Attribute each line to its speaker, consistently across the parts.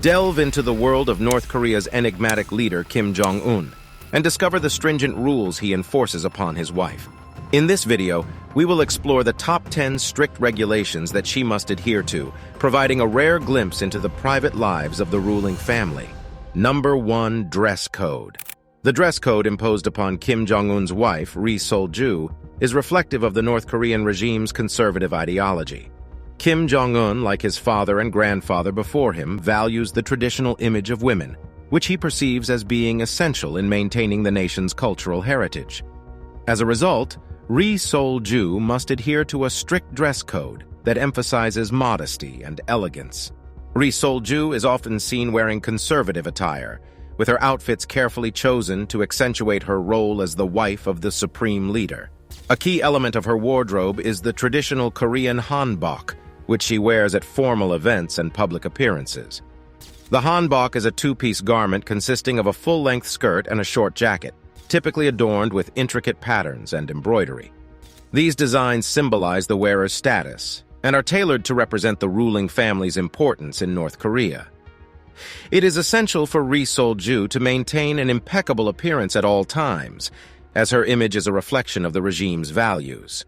Speaker 1: Delve into the world of North Korea's enigmatic leader Kim Jong-un and discover the stringent rules he enforces upon his wife. In this video, we will explore the top 10 strict regulations that she must adhere to, providing a rare glimpse into the private lives of the ruling family. Number 1. Dress Code. The dress code imposed upon Kim Jong-un's wife, Ri Sol-ju, is reflective of the North Korean regime's conservative ideology. Kim Jong-un, like his father and grandfather before him, values the traditional image of women, which he perceives as being essential in maintaining the nation's cultural heritage. As a result, Ri Sol-ju must adhere to a strict dress code that emphasizes modesty and elegance. Ri Sol-ju is often seen wearing conservative attire, with her outfits carefully chosen to accentuate her role as the wife of the supreme leader. A key element of her wardrobe is the traditional Korean hanbok, which she wears at formal events and public appearances. The hanbok is a two-piece garment consisting of a full-length skirt and a short jacket, typically adorned with intricate patterns and embroidery. These designs symbolize the wearer's status and are tailored to represent the ruling family's importance in North Korea. It is essential for Ri Sol-ju to maintain an impeccable appearance at all times, as her image is a reflection of the regime's values.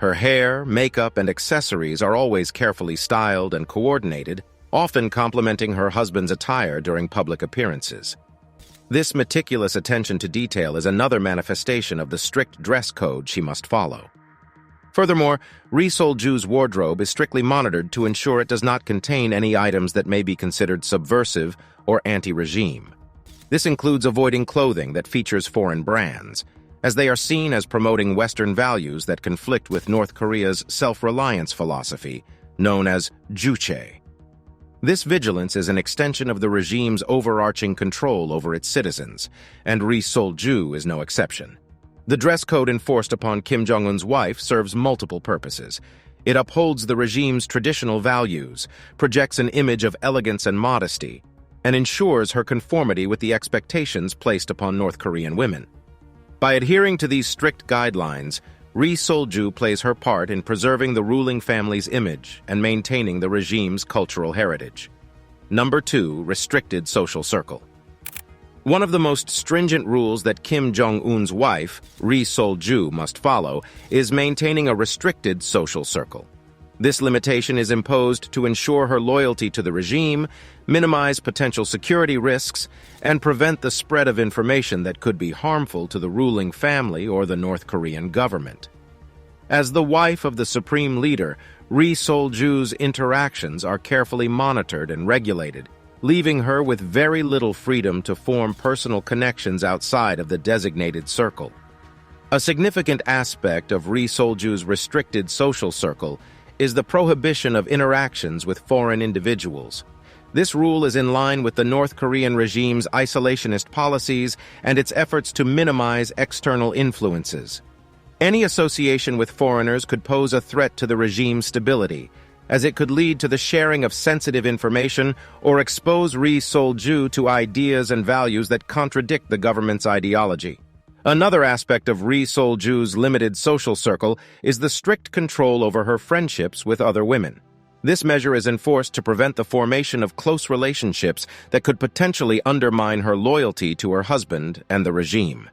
Speaker 1: Her hair, makeup, and accessories are always carefully styled and coordinated, often complementing her husband's attire during public appearances. This meticulous attention to detail is another manifestation of the strict dress code she must follow. Furthermore, Ri Sol-ju's wardrobe is strictly monitored to ensure it does not contain any items that may be considered subversive or anti-regime. This includes avoiding clothing that features foreign brands, as they are seen as promoting Western values that conflict with North Korea's self-reliance philosophy, known as juche. This vigilance is an extension of the regime's overarching control over its citizens, and Ri Sol-ju is no exception. The dress code enforced upon Kim Jong-un's wife serves multiple purposes. It upholds the regime's traditional values, projects an image of elegance and modesty, and ensures her conformity with the expectations placed upon North Korean women. By adhering to these strict guidelines, Ri Sol-ju plays her part in preserving the ruling family's image and maintaining the regime's cultural heritage. Number 2. Restricted social circle. One of the most stringent rules that Kim Jong-un's wife, Ri Sol-ju, must follow is maintaining a restricted social circle. This limitation is imposed to ensure her loyalty to the regime, minimize potential security risks, and prevent the spread of information that could be harmful to the ruling family or the North Korean government. As the wife of the supreme leader, Ri Sol-ju's interactions are carefully monitored and regulated, leaving her with very little freedom to form personal connections outside of the designated circle. A significant aspect of Ri Sol-ju's restricted social circle is the prohibition of interactions with foreign individuals. This rule is in line with the North Korean regime's isolationist policies and its efforts to minimize external influences. Any association with foreigners could pose a threat to the regime's stability, as it could lead to the sharing of sensitive information or expose Ri Sol-ju to ideas and values that contradict the government's ideology. Another aspect of Ri Sol-ju's limited social circle is the strict control over her friendships with other women. This measure is enforced to prevent the formation of close relationships that could potentially undermine her loyalty to her husband and the regime.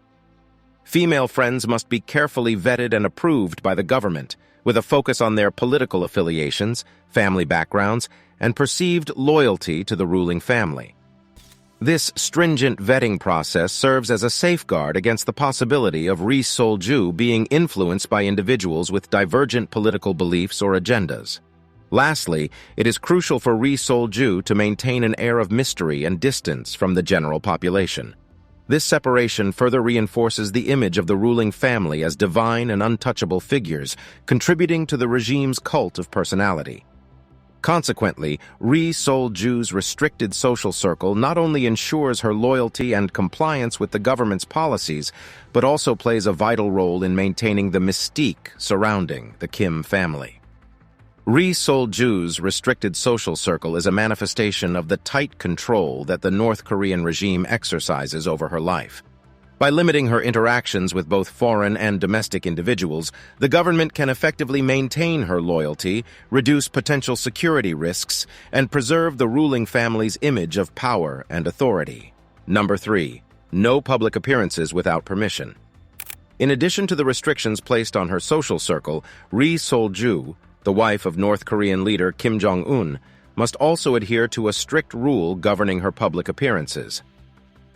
Speaker 1: Female friends must be carefully vetted and approved by the government, with a focus on their political affiliations, family backgrounds, and perceived loyalty to the ruling family. This stringent vetting process serves as a safeguard against the possibility of Ri Sol-ju being influenced by individuals with divergent political beliefs or agendas. Lastly, it is crucial for Ri Sol-ju to maintain an air of mystery and distance from the general population. This separation further reinforces the image of the ruling family as divine and untouchable figures, contributing to the regime's cult of personality. Consequently, Ri Sol-ju's restricted social circle not only ensures her loyalty and compliance with the government's policies, but also plays a vital role in maintaining the mystique surrounding the Kim family. Ri Sol-ju's restricted social circle is a manifestation of the tight control that the North Korean regime exercises over her life. By limiting her interactions with both foreign and domestic individuals, the government can effectively maintain her loyalty, reduce potential security risks, and preserve the ruling family's image of power and authority. Number 3. No public appearances without permission. In addition to the restrictions placed on her social circle, Ri Sol-ju, the wife of North Korean leader Kim Jong-un, must also adhere to a strict rule governing her public appearances.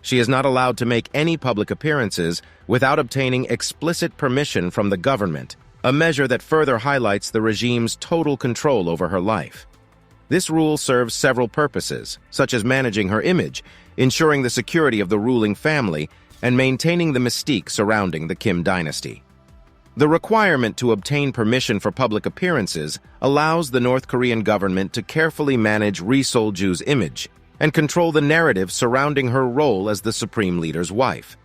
Speaker 1: She is not allowed to make any public appearances without obtaining explicit permission from the government, a measure that further highlights the regime's total control over her life. This rule serves several purposes, such as managing her image, ensuring the security of the ruling family, and maintaining the mystique surrounding the Kim dynasty. The requirement to obtain permission for public appearances allows the North Korean government to carefully manage Ri Sol-ju's image and control the narrative surrounding her role as the supreme leader's wife.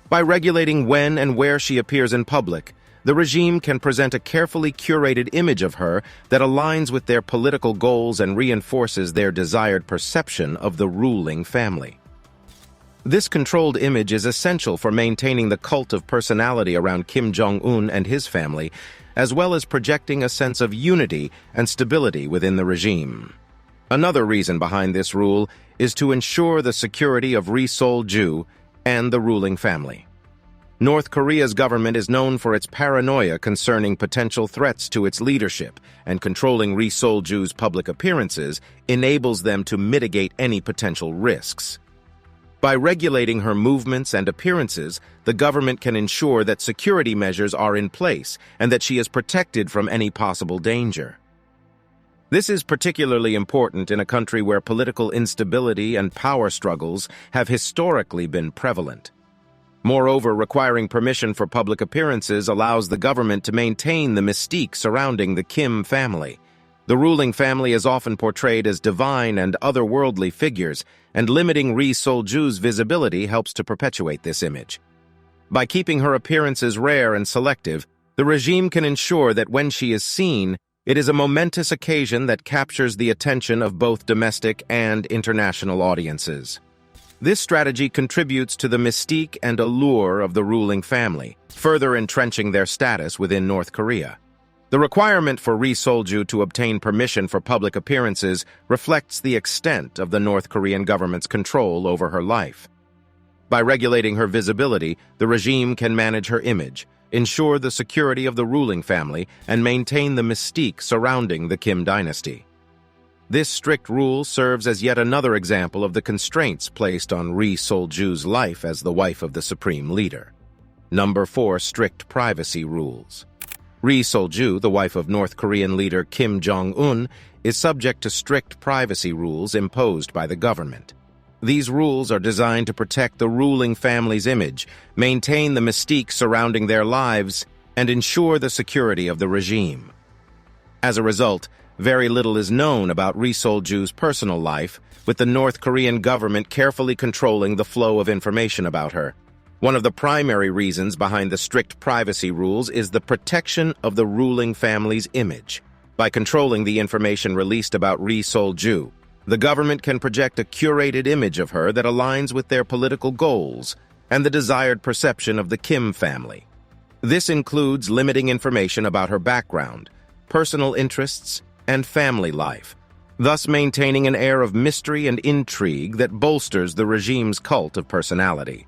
Speaker 1: By regulating when and where she appears in public, the regime can present a carefully curated image of her that aligns with their political goals and reinforces their desired perception of the ruling family. This controlled image is essential for maintaining the cult of personality around Kim Jong-un and his family, as well as projecting a sense of unity and stability within the regime. Another reason behind this rule is to ensure the security of Ri Sol-ju and the ruling family. North Korea's government is known for its paranoia concerning potential threats to its leadership, and controlling Ri Sol-ju's public appearances enables them to mitigate any potential risks. By regulating her movements and appearances, the government can ensure that security measures are in place and that she is protected from any possible danger. This is particularly important in a country where political instability and power struggles have historically been prevalent. Moreover, requiring permission for public appearances allows the government to maintain the mystique surrounding the Kim family. The ruling family is often portrayed as divine and otherworldly figures, and limiting Ri Sol-ju's visibility helps to perpetuate this image. By keeping her appearances rare and selective, the regime can ensure that when she is seen, it is a momentous occasion that captures the attention of both domestic and international audiences. This strategy contributes to the mystique and allure of the ruling family, further entrenching their status within North Korea. The requirement for Ri Sol-ju to obtain permission for public appearances reflects the extent of the North Korean government's control over her life. By regulating her visibility, the regime can manage her image, ensure the security of the ruling family, and maintain the mystique surrounding the Kim dynasty. This strict rule serves as yet another example of the constraints placed on Ri Sol-ju's life as the wife of the supreme leader. Number 4. Strict privacy rules. Ri Sol-ju, the wife of North Korean leader Kim Jong-un, is subject to strict privacy rules imposed by the government. These rules are designed to protect the ruling family's image, maintain the mystique surrounding their lives, and ensure the security of the regime. As a result, very little is known about Ri Sol-ju's personal life, with the North Korean government carefully controlling the flow of information about her. One of the primary reasons behind the strict privacy rules is the protection of the ruling family's image. By controlling the information released about Ri Sol-ju, the government can project a curated image of her that aligns with their political goals and the desired perception of the Kim family. This includes limiting information about her background, personal interests, and family life, thus maintaining an air of mystery and intrigue that bolsters the regime's cult of personality.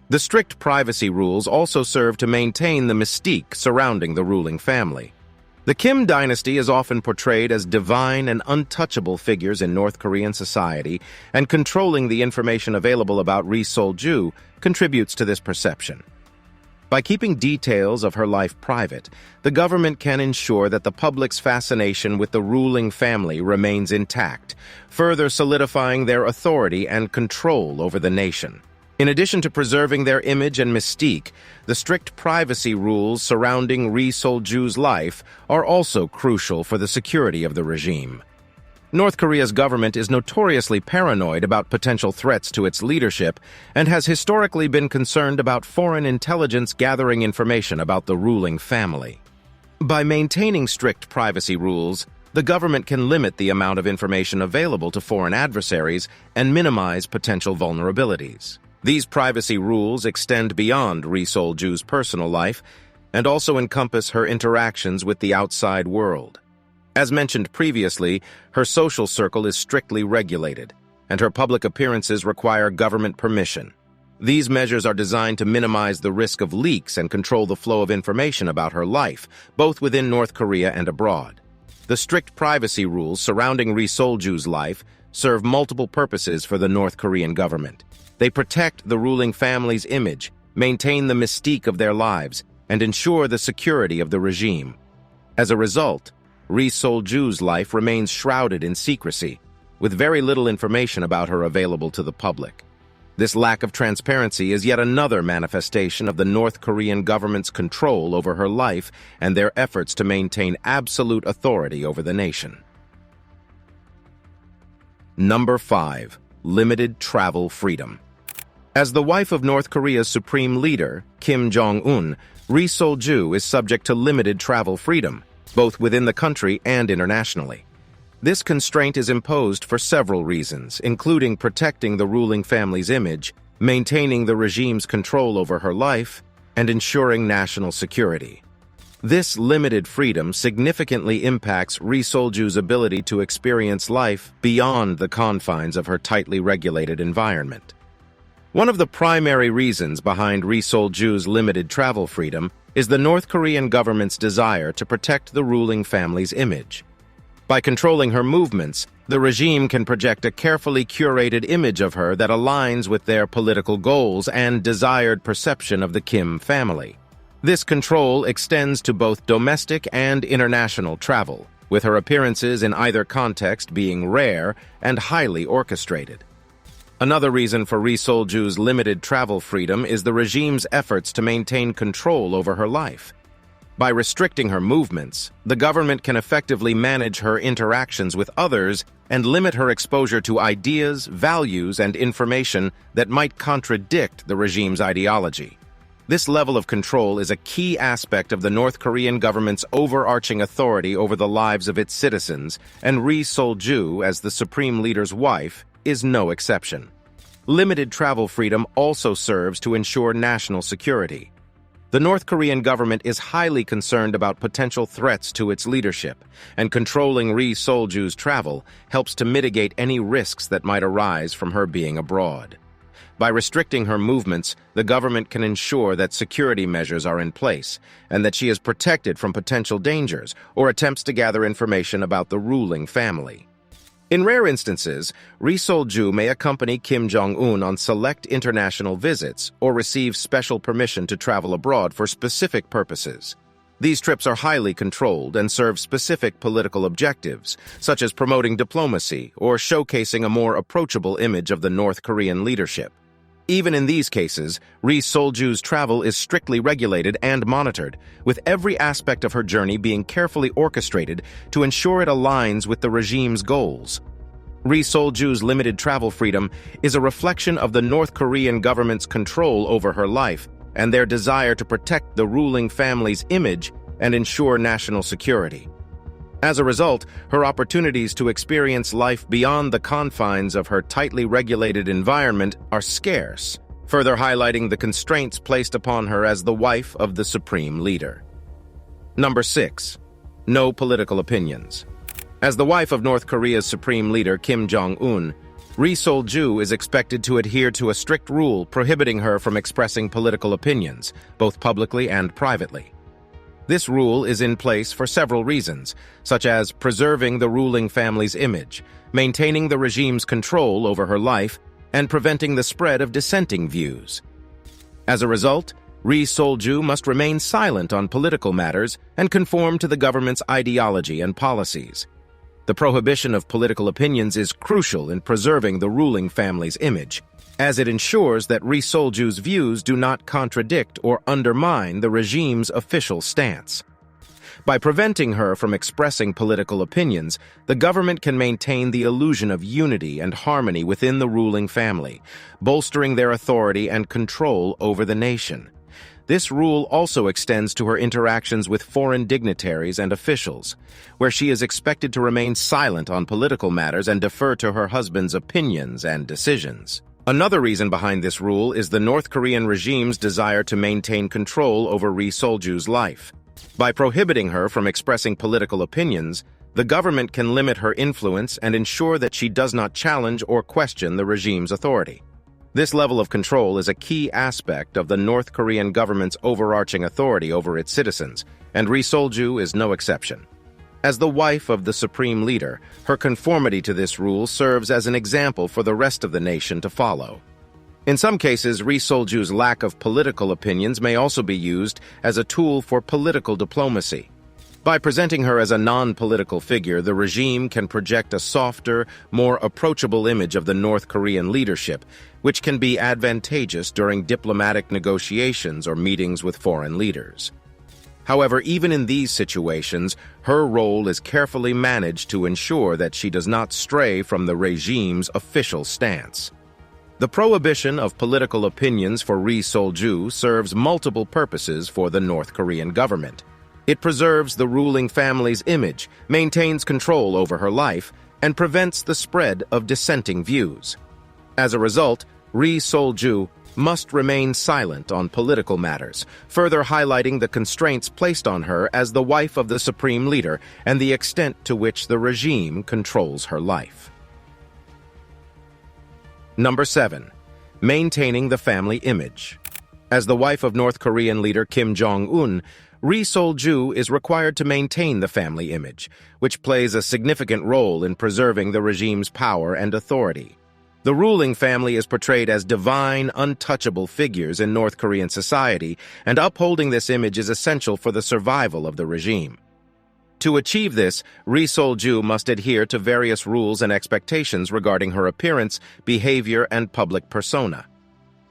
Speaker 1: The strict privacy rules also serve to maintain the mystique surrounding the ruling family. The Kim dynasty is often portrayed as divine and untouchable figures in North Korean society, and controlling the information available about Ri Sol-ju contributes to this perception. By keeping details of her life private, the government can ensure that the public's fascination with the ruling family remains intact, further solidifying their authority and control over the nation. In addition to preserving their image and mystique, the strict privacy rules surrounding Ri Sol-ju's life are also crucial for the security of the regime. North Korea's government is notoriously paranoid about potential threats to its leadership and has historically been concerned about foreign intelligence gathering information about the ruling family. By maintaining strict privacy rules, the government can limit the amount of information available to foreign adversaries and minimize potential vulnerabilities. These privacy rules extend beyond Ri Sol-ju's personal life and also encompass her interactions with the outside world. As mentioned previously, her social circle is strictly regulated, and her public appearances require government permission. These measures are designed to minimize the risk of leaks and control the flow of information about her life, both within North Korea and abroad. The strict privacy rules surrounding Ri Sol-ju's life serve multiple purposes for the North Korean government. They protect the ruling family's image, maintain the mystique of their lives, and ensure the security of the regime. As a result, Ri Sol-ju's life remains shrouded in secrecy, with very little information about her available to the public. This lack of transparency is yet another manifestation of the North Korean government's control over her life and their efforts to maintain absolute authority over the nation. Number 5. Limited travel freedom. As the wife of North Korea's supreme leader, Kim Jong-un, Ri Sol-ju is subject to limited travel freedom, both within the country and internationally. This constraint is imposed for several reasons, including protecting the ruling family's image, maintaining the regime's control over her life, and ensuring national security. This limited freedom significantly impacts Ri Sol-ju's ability to experience life beyond the confines of her tightly regulated environment. One of the primary reasons behind Ri Sol-ju's limited travel freedom is the North Korean government's desire to protect the ruling family's image. By controlling her movements, the regime can project a carefully curated image of her that aligns with their political goals and desired perception of the Kim family. This control extends to both domestic and international travel, with her appearances in either context being rare and highly orchestrated. Another reason for Ri Sol-ju's limited travel freedom is the regime's efforts to maintain control over her life. By restricting her movements, the government can effectively manage her interactions with others and limit her exposure to ideas, values, and information that might contradict the regime's ideology. This level of control is a key aspect of the North Korean government's overarching authority over the lives of its citizens, and Ri Sol-ju, as the supreme leader's wife, is no exception. Limited travel freedom also serves to ensure national security. The North Korean government is highly concerned about potential threats to its leadership, and controlling Ri Sol-ju's travel helps to mitigate any risks that might arise from her being abroad. By restricting her movements, the government can ensure that security measures are in place and that she is protected from potential dangers or attempts to gather information about the ruling family. In rare instances, Ri Sol-ju may accompany Kim Jong-un on select international visits or receive special permission to travel abroad for specific purposes. These trips are highly controlled and serve specific political objectives, such as promoting diplomacy or showcasing a more approachable image of the North Korean leadership. Even in these cases, Ri Sol-ju's travel is strictly regulated and monitored, with every aspect of her journey being carefully orchestrated to ensure it aligns with the regime's goals. Ri Sol-ju's limited travel freedom is a reflection of the North Korean government's control over her life and their desire to protect the ruling family's image and ensure national security. As a result, her opportunities to experience life beyond the confines of her tightly regulated environment are scarce, further highlighting the constraints placed upon her as the wife of the supreme leader. Number 6. No political opinions. As the wife of North Korea's supreme leader Kim Jong-un, Ri Sol-ju is expected to adhere to a strict rule prohibiting her from expressing political opinions, both publicly and privately. This rule is in place for several reasons, such as preserving the ruling family's image, maintaining the regime's control over her life, and preventing the spread of dissenting views. As a result, Ri Sol-ju must remain silent on political matters and conform to the government's ideology and policies. The prohibition of political opinions is crucial in preserving the ruling family's image, as it ensures that Ri Sol-ju's views do not contradict or undermine the regime's official stance. By preventing her from expressing political opinions, the government can maintain the illusion of unity and harmony within the ruling family, bolstering their authority and control over the nation. This rule also extends to her interactions with foreign dignitaries and officials, where she is expected to remain silent on political matters and defer to her husband's opinions and decisions. Another reason behind this rule is the North Korean regime's desire to maintain control over Ri Sol-ju's life. By prohibiting her from expressing political opinions, the government can limit her influence and ensure that she does not challenge or question the regime's authority. This level of control is a key aspect of the North Korean government's overarching authority over its citizens, and Ri Sol-ju is no exception. As the wife of the supreme leader, her conformity to this rule serves as an example for the rest of the nation to follow. In some cases, Ri Sol-ju's lack of political opinions may also be used as a tool for political diplomacy. By presenting her as a non-political figure, the regime can project a softer, more approachable image of the North Korean leadership, which can be advantageous during diplomatic negotiations or meetings with foreign leaders. However, even in these situations, her role is carefully managed to ensure that she does not stray from the regime's official stance. The prohibition of political opinions for Ri Sol-ju serves multiple purposes for the North Korean government. It preserves the ruling family's image, maintains control over her life, and prevents the spread of dissenting views. As a result, Ri Sol-ju must remain silent on political matters, further highlighting the constraints placed on her as the wife of the supreme leader and the extent to which the regime controls her life. Number 7. Maintaining the family image. As the wife of North Korean leader Kim Jong-un, Ri Sol-ju is required to maintain the family image, which plays a significant role in preserving the regime's power and authority. The ruling family is portrayed as divine, untouchable figures in North Korean society, and upholding this image is essential for the survival of the regime. To achieve this, Ri Sol-ju must adhere to various rules and expectations regarding her appearance, behavior, and public persona.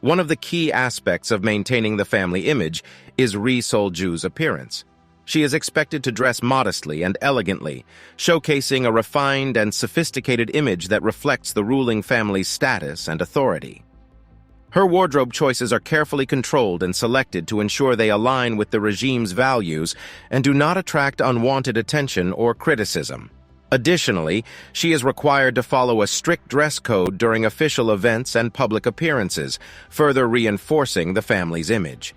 Speaker 1: One of the key aspects of maintaining the family image is Ri Sol-ju's appearance. She is expected to dress modestly and elegantly, showcasing a refined and sophisticated image that reflects the ruling family's status and authority. Her wardrobe choices are carefully controlled and selected to ensure they align with the regime's values and do not attract unwanted attention or criticism. Additionally, she is required to follow a strict dress code during official events and public appearances, further reinforcing the family's image.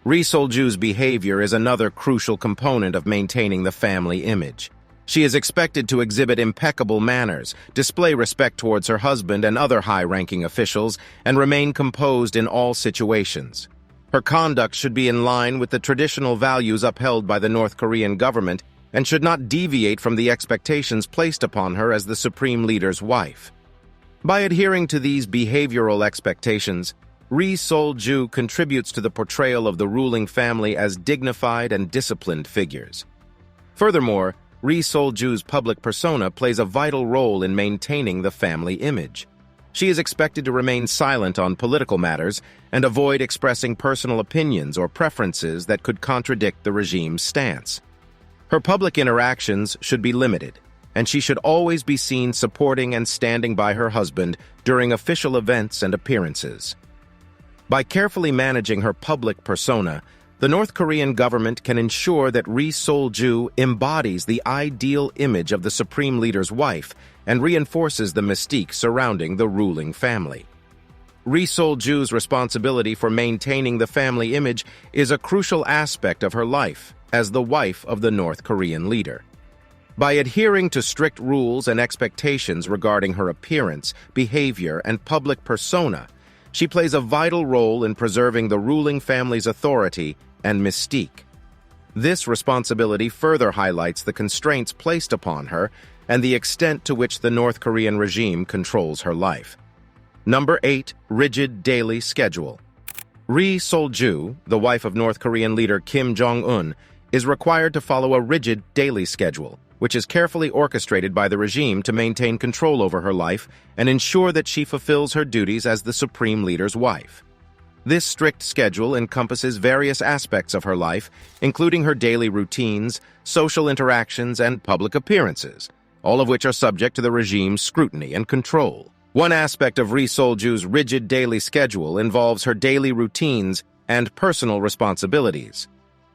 Speaker 1: Ri Sol-ju's behavior is another crucial component of maintaining the family image. She is expected to exhibit impeccable manners, display respect towards her husband and other high-ranking officials, and remain composed in all situations. Her conduct should be in line with the traditional values upheld by the North Korean government and should not deviate from the expectations placed upon her as the supreme leader's wife. By adhering to these behavioral expectations, Ri Sol-ju contributes to the portrayal of the ruling family as dignified and disciplined figures. Furthermore, Ri Sol-ju's public persona plays a vital role in maintaining the family image. She is expected to remain silent on political matters and avoid expressing personal opinions or preferences that could contradict the regime's stance. Her public interactions should be limited, and she should always be seen supporting and standing by her husband during official events and appearances. By carefully managing her public persona, the North Korean government can ensure that Ri Sol-ju embodies the ideal image of the supreme leader's wife and reinforces the mystique surrounding the ruling family. Ri Sol-ju's responsibility for maintaining the family image is a crucial aspect of her life as the wife of the North Korean leader. By adhering to strict rules and expectations regarding her appearance, behavior, and public persona, she plays a vital role in preserving the ruling family's authority and mystique. This responsibility further highlights the constraints placed upon her and the extent to which the North Korean regime controls her life. Number 8. Rigid daily schedule. Ri Sol-ju, the wife of North Korean leader Kim Jong-un, is required to follow a rigid daily schedule, which is carefully orchestrated by the regime to maintain control over her life and ensure that she fulfills her duties as the supreme leader's wife. This strict schedule encompasses various aspects of her life, including her daily routines, social interactions, and public appearances, all of which are subject to the regime's scrutiny and control. One aspect of Ri Sol-ju's rigid daily schedule involves her daily routines and personal responsibilities.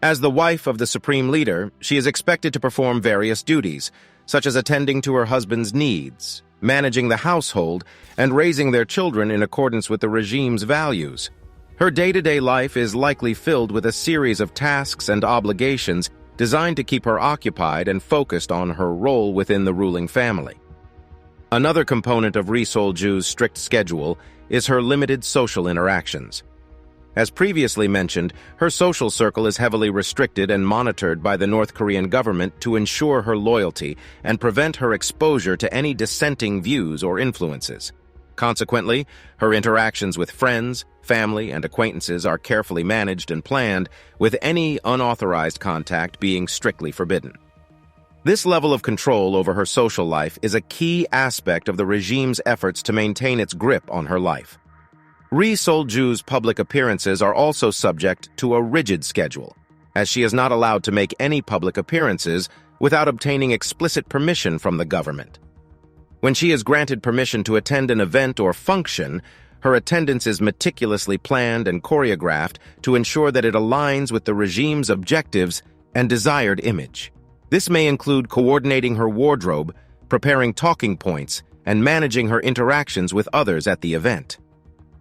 Speaker 1: As the wife of the supreme leader, she is expected to perform various duties, such as attending to her husband's needs, managing the household, and raising their children in accordance with the regime's values. Her day-to-day life is likely filled with a series of tasks and obligations designed to keep her occupied and focused on her role within the ruling family. Another component of Ri Sol-ju's strict schedule is her limited social interactions. As previously mentioned, her social circle is heavily restricted and monitored by the North Korean government to ensure her loyalty and prevent her exposure to any dissenting views or influences. Consequently, her interactions with friends, family, and acquaintances are carefully managed and planned, with any unauthorized contact being strictly forbidden. This level of control over her social life is a key aspect of the regime's efforts to maintain its grip on her life. Ri Sol-ju's public appearances are also subject to a rigid schedule, as she is not allowed to make any public appearances without obtaining explicit permission from the government. When she is granted permission to attend an event or function, her attendance is meticulously planned and choreographed to ensure that it aligns with the regime's objectives and desired image. This may include coordinating her wardrobe, preparing talking points, and managing her interactions with others at the event.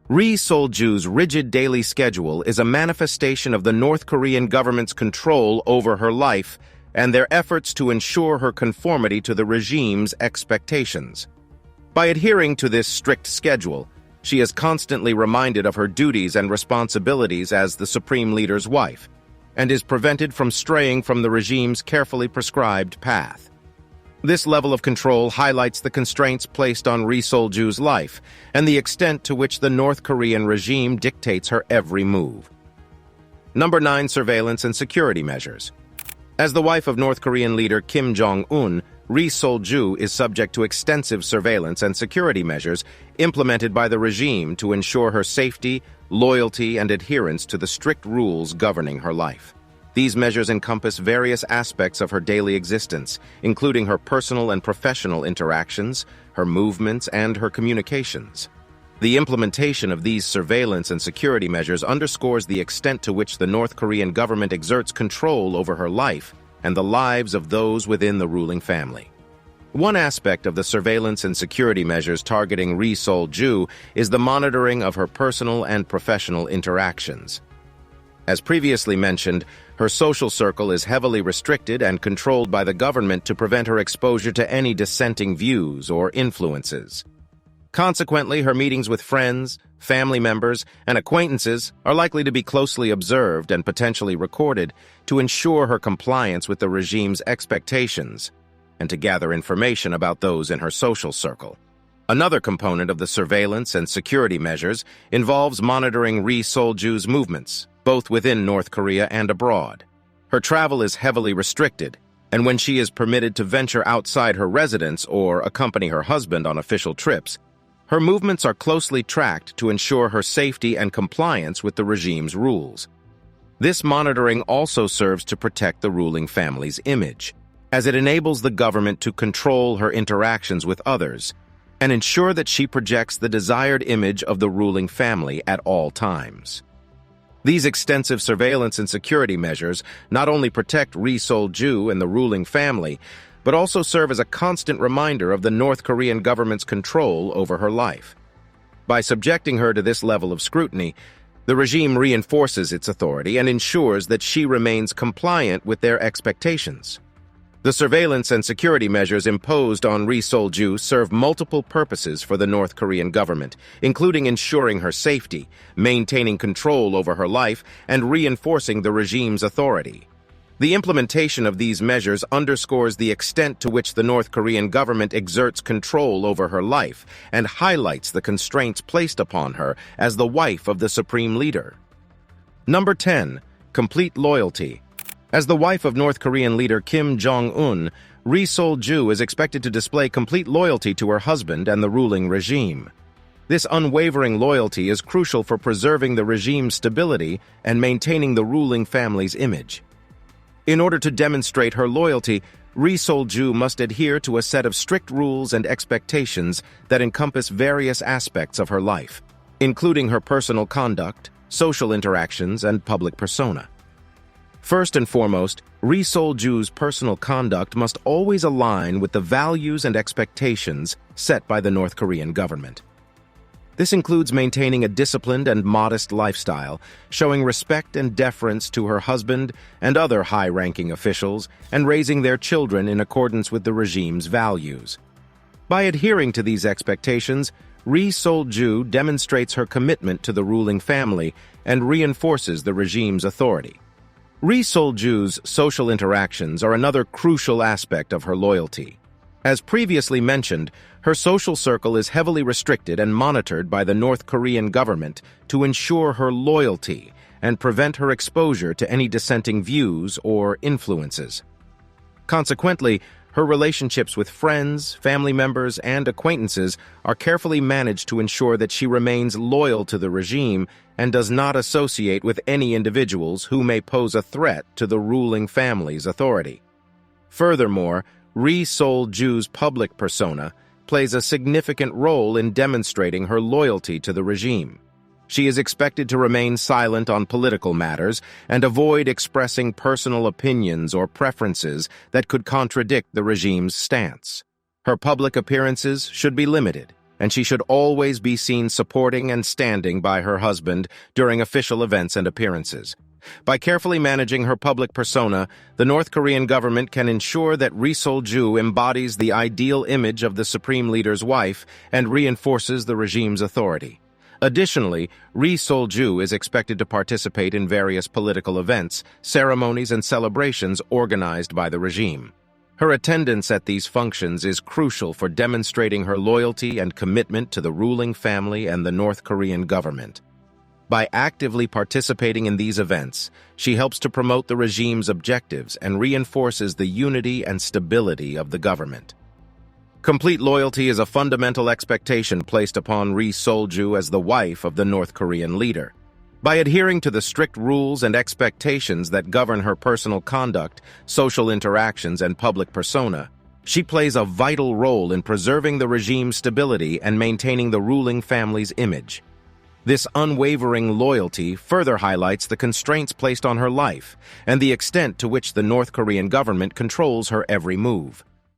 Speaker 1: Ri Sol-ju's rigid daily schedule is a manifestation of the North Korean government's control over her life and their efforts to ensure her conformity to the regime's expectations. By adhering to this strict schedule, she is constantly reminded of her duties and responsibilities as the supreme leader's wife, and is prevented from straying from the regime's carefully prescribed path. This level of control highlights the constraints placed on Ri Sol-ju's life and the extent to which the North Korean regime dictates her every move. Number 9. Surveillance and security measures. As the wife of North Korean leader Kim Jong-un, Ri Sol-ju is subject to extensive surveillance and security measures implemented by the regime to ensure her safety, loyalty, and adherence to the strict rules governing her life. These measures encompass various aspects of her daily existence, including her personal and professional interactions, her movements, and her communications. The implementation of these surveillance and security measures underscores the extent to which the North Korean government exerts control over her life and the lives of those within the ruling family. One aspect of the surveillance and security measures targeting Ri Sol-ju is the monitoring of her personal and professional interactions. As previously mentioned, her social circle is heavily restricted and controlled by the government to prevent her exposure to any dissenting views or influences. Consequently, her meetings with friends, family members, and acquaintances are likely to be closely observed and potentially recorded to ensure her compliance with the regime's expectations and to gather information about those in her social circle. Another component of the surveillance and security measures involves monitoring Ri Sol-ju's movements, both within North Korea and abroad. Her travel is heavily restricted, and when she is permitted to venture outside her residence or accompany her husband on official trips, her movements are closely tracked to ensure her safety and compliance with the regime's rules. This monitoring also serves to protect the ruling family's image, as it enables the government to control her interactions with others and ensure that she projects the desired image of the ruling family at all times. These extensive surveillance and security measures not only protect Ri Sol-ju and the ruling family, but also serve as a constant reminder of the North Korean government's control over her life. By subjecting her to this level of scrutiny, the regime reinforces its authority and ensures that she remains compliant with their expectations. The surveillance and security measures imposed on Ri Sol-ju serve multiple purposes for the North Korean government, including ensuring her safety, maintaining control over her life, and reinforcing the regime's authority. The implementation of these measures underscores the extent to which the North Korean government exerts control over her life and highlights the constraints placed upon her as the wife of the supreme leader. Number 10. Complete loyalty. As the wife of North Korean leader Kim Jong-un, Ri Sol-ju is expected to display complete loyalty to her husband and the ruling regime. This unwavering loyalty is crucial for preserving the regime's stability and maintaining the ruling family's image. In order to demonstrate her loyalty, Ri Sol-ju must adhere to a set of strict rules and expectations that encompass various aspects of her life, including her personal conduct, social interactions, and public persona. First and foremost, Ri Sol-ju's personal conduct must always align with the values and expectations set by the North Korean government. This includes maintaining a disciplined and modest lifestyle, showing respect and deference to her husband and other high-ranking officials, and raising their children in accordance with the regime's values. By adhering to these expectations, Ri Sol-ju demonstrates her commitment to the ruling family and reinforces the regime's authority. Ri Sol-ju's social interactions are another crucial aspect of her loyalty. As previously mentioned, her social circle is heavily restricted and monitored by the North Korean government to ensure her loyalty and prevent her exposure to any dissenting views or influences. Consequently, her relationships with friends, family members, and acquaintances are carefully managed to ensure that she remains loyal to the regime and does not associate with any individuals who may pose a threat to the ruling family's authority. Furthermore, Ri Sol-ju's public persona plays a significant role in demonstrating her loyalty to the regime. She is expected to remain silent on political matters and avoid expressing personal opinions or preferences that could contradict the regime's stance. Her public appearances should be limited, and she should always be seen supporting and standing by her husband during official events and appearances. By carefully managing her public persona, the North Korean government can ensure that Ri Sol-ju embodies the ideal image of the supreme leader's wife and reinforces the regime's authority. Additionally, Ri Sol-ju is expected to participate in various political events, ceremonies, and celebrations organized by the regime. Her attendance at these functions is crucial for demonstrating her loyalty and commitment to the ruling family and the North Korean government. By actively participating in these events, she helps to promote the regime's objectives and reinforces the unity and stability of the government. Complete loyalty is a fundamental expectation placed upon Ri Sol-ju as the wife of the North Korean leader. By adhering to the strict rules and expectations that govern her personal conduct, social interactions, and public persona, she plays a vital role in preserving the regime's stability and maintaining the ruling family's image. This unwavering loyalty further highlights the constraints placed on her life and the extent to which the North Korean government controls her every move.